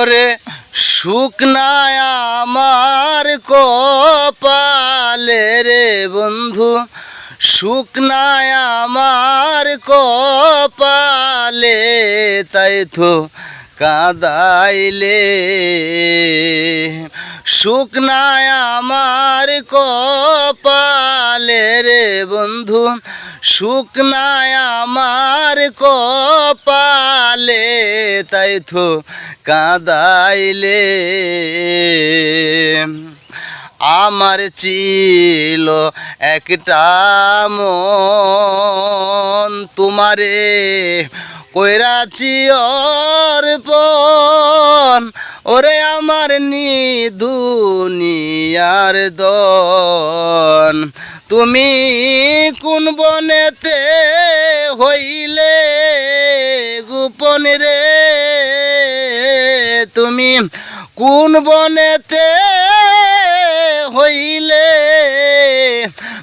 ওরে শুকনায় আমার কপালে রে বন্ধু, শুকনায় আমার কপালে, তাই তো কাঁদাইলে। শুকনায় আমার কপালে রে বন্ধু, শুকনায় আমার কপালে, তাই তো কাঁদাইলে। আমার ছিল একটা মন, তোমারে কইরাছি অর্পণ, ওরে আমার দুনিয়ার দন। তুমি কোন বনেতে হইলে গোপন রে, তুমি কোন বনেতে হইলে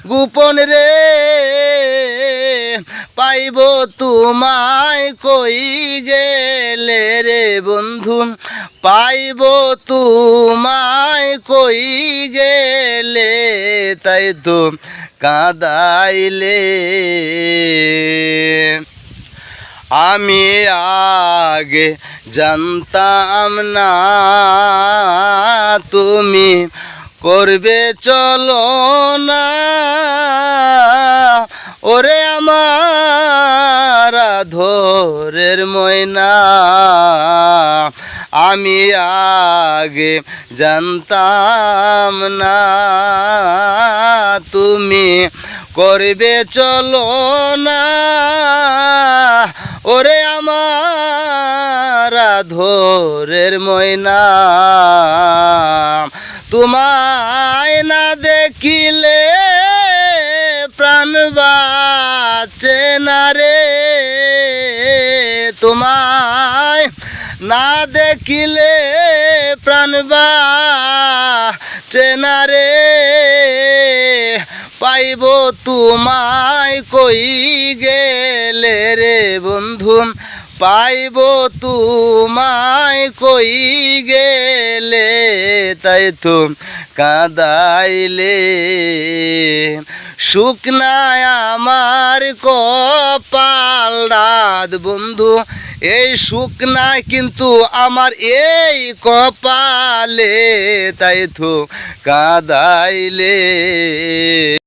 গোপন রে, পাইব তোমায় কই গেলে রে বন্ধু, পাইব তোমায় কই গেলে, তাই তো কাঁদাইলে। আমি আগে জানতাম না তুমি করবে চলো না, ওরে আমার আধরের ময়না। আমি আগে জানতাম না তুমি করবে চলো না, ওরে আমার আধরের ময়না। তোমায় না দেখিলে প্রাণ বাঁচে না রে, তোমায় না দেখিলে প্রাণ বাঁচে না রে, পাইব তোমায় কই গেলে রে বন্ধু, পাইব তোমায় কই গেলে, তাই তো কাঁদাইলে। শুকনায় আমার কপাল রাত বন্ধু, এই শুকনায় কিন্তু আমার এই কপালে, তাই তো কাঁদাইলে।